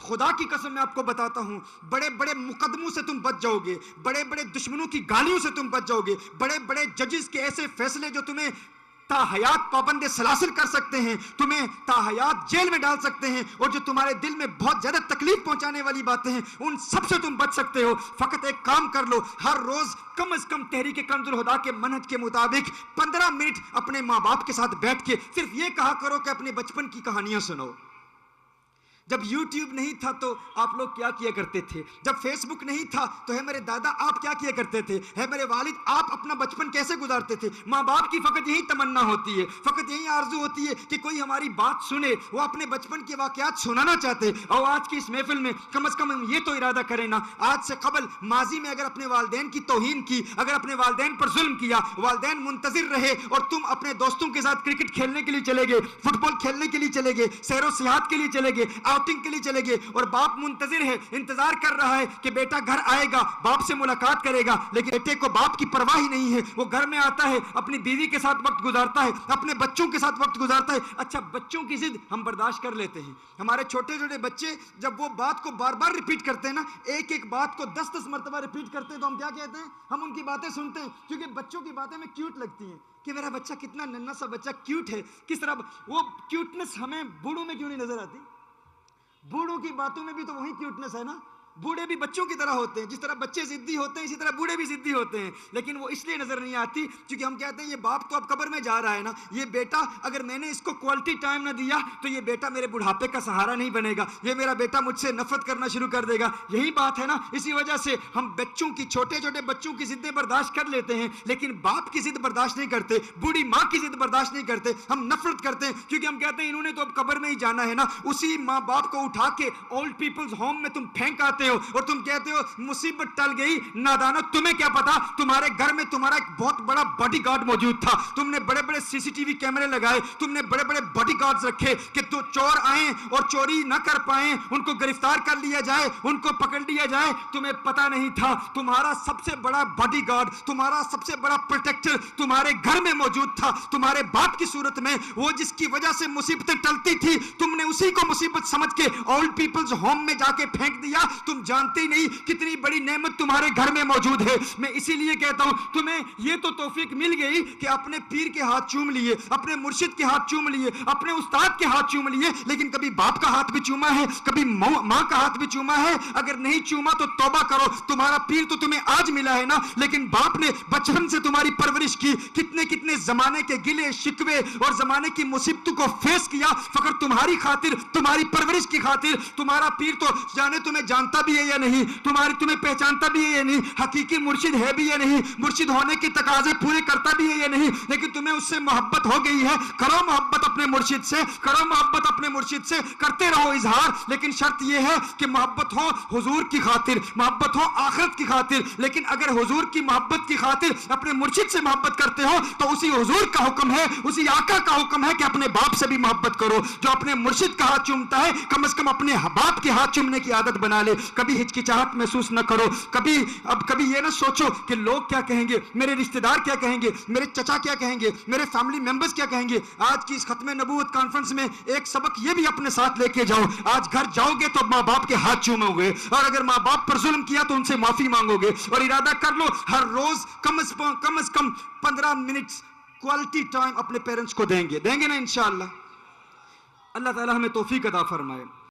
خدا کی قسم میں آپ کو بتاتا ہوں، بڑے بڑے مقدموں سے تم بچ جاؤ گے، بڑے بڑے دشمنوں کی گالیوں سے تم بچ جاؤ گے، بڑے بڑے ججز کے ایسے فیصلے جو تمہیں تا حیات پابند سلاسل کر سکتے ہیں، تمہیں تا حیات جیل میں ڈال سکتے ہیں، اور جو تمہارے دل میں بہت زیادہ تکلیف پہنچانے والی باتیں ہیں ان سب سے تم بچ سکتے ہو۔ فقط ایک کام کر لو، ہر روز کم از کم تحریک کنز الہدیٰ کے منہج کے مطابق 15 منٹ اپنے ماں باپ کے ساتھ بیٹھ کے صرف یہ کہا کرو کہ اپنے بچپن کی کہانیاں سنو۔ جب یوٹیوب نہیں تھا تو آپ لوگ کیا کیا کرتے تھے؟ جب فیس بک نہیں تھا تو ہے میرے دادا آپ کیا کیا کرتے تھے؟ ہے میرے والد آپ اپنا بچپن کیسے گزارتے تھے؟ ماں باپ کی فقط یہی تمنا ہوتی ہے، فقط یہی آرزو ہوتی ہے کہ کوئی ہماری بات سنے، وہ اپنے بچپن کے واقعات سنانا چاہتے۔ اور آج کی اس محفل میں کم از کم یہ تو ارادہ کریں نا، آج سے قبل ماضی میں اگر اپنے والدین کی توہین کی، اگر اپنے والدین پر ظلم کیا، والدین منتظر رہے اور تم اپنے دوستوں کے ساتھ کرکٹ کھیلنے کے لیے چلے گئے، فٹ بال کھیلنے کے لیے چلے گئے، سیر و سیاحت کے لیے چلے گئے، آؤٹنگ کے لیے چلے گئے، اور باپ منتظر ہے، انتظار کر رہا ہے کہ بیٹا گھر آئے گا، باپ سے ملاقات کرے گا، لیکن بیٹے کو باپ کی پرواہ ہی نہیں ہے۔ وہ گھر میں آتا ہے، اپنی بیوی کے ساتھ وقت گزارتا ہے، اپنے بچوں کے ساتھ وقت گزارتا ہے۔ اچھا بچوں کی ضد ہم برداشت کر لیتے ہیں، ہمارے چھوٹے چھوٹے بچے جب وہ بات کو بار بار ریپیٹ کرتے ہیں نا، ایک ایک بات کو 10 مرتبہ ریپیٹ کرتے ہیں، تو ہم کیا کہتے ہیں؟ ہم ان کی باتیں سنتے ہیں، کیونکہ بچوں کی باتیں ہمیں کیوٹ لگتی ہیں کہ میرا بچہ کتنا ننھا سا بچہ کیوٹ ہے۔ کس طرح وہ کیوٹنس ہمیں بوڑھوں میں کیوں نہیں نظر آتی؟ بوڑھوں کی باتوں میں بھی تو وہی کیوٹنس ہے نا۔ بوڑھے بھی بچوں کی طرح ہوتے ہیں، جس طرح بچے ضدی ہوتے ہیں اسی طرح بوڑھے بھی ضدی ہوتے ہیں، لیکن وہ اس لیے نظر نہیں آتی کیونکہ ہم کہتے ہیں یہ باپ تو اب قبر میں جا رہا ہے نا، یہ بیٹا اگر میں نے اس کو کوالٹی ٹائم نہ دیا تو یہ بیٹا میرے بڑھاپے کا سہارا نہیں بنے گا، یہ میرا بیٹا مجھ سے نفرت کرنا شروع کر دے گا۔ یہی بات ہے نا، اسی وجہ سے ہم بچوں کی، چھوٹے چھوٹے بچوں کی ضدیں برداشت کر لیتے ہیں، لیکن باپ کی ضد برداشت نہیں کرتے، بوڑھی ماں کی ضد برداشت نہیں کرتے، ہم نفرت کرتے ہیں کیونکہ ہم کہتے ہیں انہوں نے تو اب قبر میں ہی جانا ہے نا۔ اسی ماں باپ کو اٹھا کے اولڈ پیپلز ہوم میں تم پھینک آتے ہو اور تم کہتے ہو مصیبت ٹل گئی۔ نادانو، تمہیں کیا پتا تمہارے گھر میں تمہارا ایک بہت بڑا باڈی گارڈ موجود تھا، تم نے بڑے بڑے سی سی ٹی وی کیمرے لگائے، تم نے بڑے بڑے باڈی گارڈز رکھے کہ تو چور آئیں اور چوری نہ کر پائیں، ان کو گرفتار کر لیا جائے، ان کو پکڑ لیا جائے۔ تمہیں پتا نہیں تھا تمہارا سب سے بڑا باڈی گارڈ، تمہارا سب سے بڑا پروٹیکٹر تمہارے گھر میں موجود تھا، تمہارے باپ کی صورت میں، وہ جس کی وجہ سے مصیبتیں ٹلتی تھی، تم نے اسی کو مصیبت سمجھ کے اولڈ پیپلز ہوم میں جا کے پھینک دیا۔ تم جانتے ہی نہیں کتنی بڑی نعمت تمہارے گھر میں موجود ہے۔ میں اسی لیے کہتا ہوں تمہیں یہ تو توفیق مل گئی کہ اپنے پیر کے ہاتھ چوم لیے، اپنے مرشد کے ہاتھ چوم لیے، اپنے استاد کے ہاتھ چوم لیے، لیکن کبھی باپ کا ہاتھ بھی چوما ہے، کبھی ماں کا ہاتھ بھی چوما ہے؟ اگر نہیں چوما تو توبہ کرو، تمہارا پیر تو تمہیں آج ملا ہے نا، لیکن باپ نے بچپن سے تمہاری پرورش کی، کتنے کتنے زمانے کے گلے شکوے اور زمانے کی مصیبتوں کو فیس کیا فقط تمہاری خاطر، تمہاری پرورش کی خاطر۔ تمہارا پیر تو جانے تمہیں جانتا بھی ہے یا نہیں، تمہیں پہچانتا بھی ہے یا نہیں، حقیقی مرشد ہے بھی یا نہیں، مرشد ہونے کے تقاضے پورے کرتا بھی ہے یا نہیں، لیکن تمہیں اس سے محبت ہو گئی ہے۔ کرو محبت اپنے مرشد سے، کرو محبت اپنے مرشد سے، کرتے رہو اظہار، لیکن شرط یہ ہے کہ محبت ہو حضور کی خاطر، محبت ہو آخرت کی خاطر۔ لیکن اگر حضور کی محبت کی خاطر اپنے مرشد سے محبت کرتے ہو تو اسی حضور کا حکم ہے، اسی آقا کا حکم ہے کہ اپنے باپ سے بھی محبت کرو۔ جو اپنے مرشد کا ہاتھ چومتا ہے کم از کم اپنے باپ کے ہاتھ چومنے کی عادت بنا لے۔ کبھی ہچکچاہٹ محسوس نہ کرو، کبھی یہ نہ سوچو کہ لوگ کیا کہیں گے، میرے رشتہ دار کیا کہیں گے، میرے چچا کیا کہیں گے، میرے فیملی ممبرز کیا کہیں گے۔ آج کی اس ختم نبوت کانفرنس میں ایک سبق یہ بھی اپنے ساتھ لے کے جاؤ، آج گھر جاؤ گے تو ماں باپ کے ہاتھ چومو گے، اور اگر ماں باپ پر ظلم کیا تو ان سے معافی مانگو گے، اور ارادہ کر لو ہر روز کم از کم 15 منٹ کوالٹی ٹائم اپنے پیرنٹس کو دیں گے نا انشاءاللہ۔ اللہ تعالی ہمیں توفیق عطا فرمائے۔